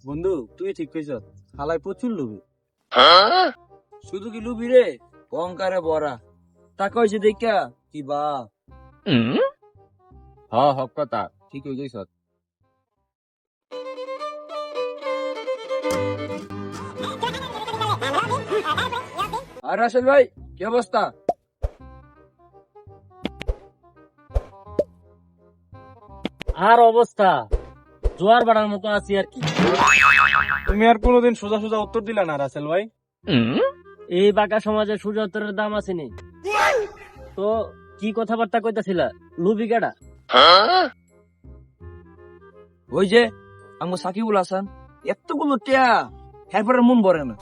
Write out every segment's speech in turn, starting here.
বন্ধু তুই ঠিক কইছ, হালাই প্রচুর লুবি। শুধু কি লুবি রে, অহংকারে ভরা। টাকা হয়েছে দেখা কি বা। হক কথা, ঠিক হয়ে গেছ। আর রাসেল ভাই, কি অবস্থা? আর অবস্থা জোয়ার বাড়ার মতো আছি আর কি। তুমি আর কোনোদিন সোজা সোজা উত্তর দিলা না রাসেল ভাই। এই বাঁকা সমাজে সূর্য উত্তরের দাম আসেনি তো। কি কথাবার্তা কইতাছিলা লুবি কেডা? ওই যে আমার সাকিবুল হাসান, এতগুলো টিয়া এরপরে মন ভরে না।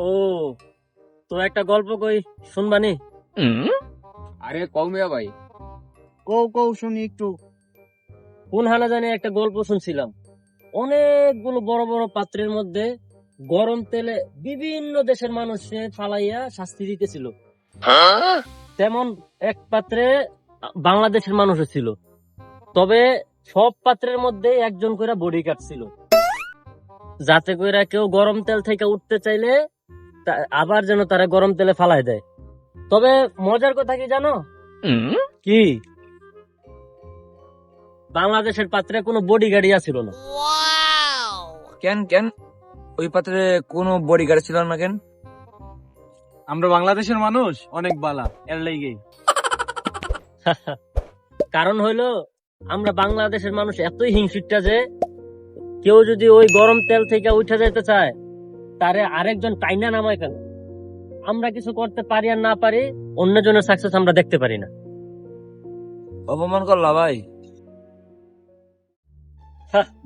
ও, তো একটা গল্প কই শুনবানি? আরে কৌমিয়া ভাই, কৌ কৌ শুনি একটু। কোন হানা জানি একটা গল্প শুনছিলাম। অনেকগুলো বড় বড় পাত্রের মধ্যে গরম তেলে বিভিন্ন দেশের মানুষে ফালাইয়া শাস্তি দিতেছিল। তেমন এক পাত্রে বাংলাদেশের মানুষও ছিল। তবে সব পাত্রের মধ্যে একজন করে বডি গার্ড ছিল, যাতে করে কেউ গরম তেল থেকে উঠতে চাইলে আবার যেন তারা গরম তেলে ফালাই দেয়। তবে মজার কথা কি জানো? কি? বাংলাদেশের পাত্রে কোনো বডি গার্ডই ছিল না। কেন কেন ওই পাত্রে কোনো বডিগার্ড ছিল না কেন? আমরা বাংলাদেশের মানুষ অনেক বালা, এর লাগেই। কারণ হইলো আমরা বাংলাদেশের মানুষ এতই হিংসুটটা যে কেউ যদি ওই গরম তেল থেকে উঠে যেতে চায়, তারে আরেকজন টাইনা নামায় কেন। আমরা কিছু করতে পারি আর না পারি, অন্যজনের সাকসেস আমরা দেখতে পারি না। অপমান করলা ভাই।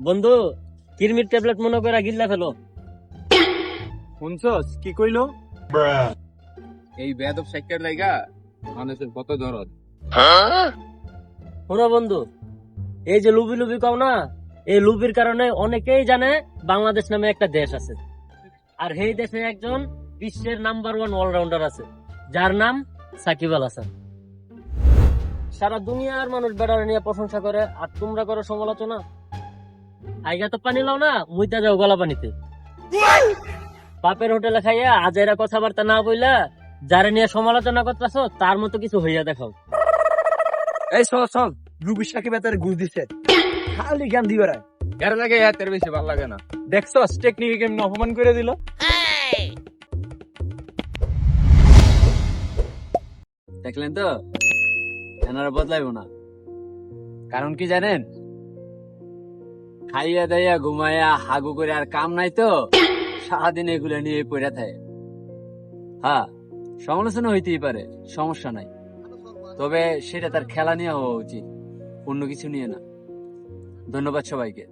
বন্ধু, কিরমির ট্যাবলেট মনে করে গিল্লা ফেলো। শুনছস কি কইলো? এই বেদব সাইকেল লাইগা মানুষের কত দরদ। শোনো বন্ধু, এই যে লুবি লুবি কও না, এই লুবির কারণে অনেকেই জানে বাংলাদেশ নামে একটা দেশ আছে। আর এই দেশে একজন বিশ্বের নাম্বার 1 অলরাউন্ডার আছে, যার নাম সাকিব আল হাসান। সারা দুনিয়ার মানুষ বেড়ারে নিয়ে প্রশংসা করে, আর তোমরা করো সমালোচনা। আইগা তো পানি লাও না, মুইতা যাও গলা পানিতে। বাপের হোটেলে খাইয়া আজেরা কথাবার্তা না বইলা যারা নিয়ে সমালোচনা করতেছ তার মতো কিছু হইয়া দেখাও। এই চল চল, রুবি সাকিব এতারে ঘুষ দিছে, খালি জ্ঞান দিবে রায়। এর লাগে এর বেশি ভালো লাগে না। দেখছস টেকনিকে কেমন অপমান করে দিল। দেখলেন তো, এনারা বদলাইব না। কারণ কি জানেন? খাইয়া দাইয়া ঘুমাইয়া হাগু করে আর কাম নাই তো, সারাদিন এগুলো নিয়ে পড়ে থাকে। হ্যাঁ, সমালোচনা হইতেই পারে, সমস্যা নাই, তবে সেটা তার খেলা নিয়ে হওয়া উচিত, অন্য কিছু নিয়ে না। ধন্যবাদ সবাইকে।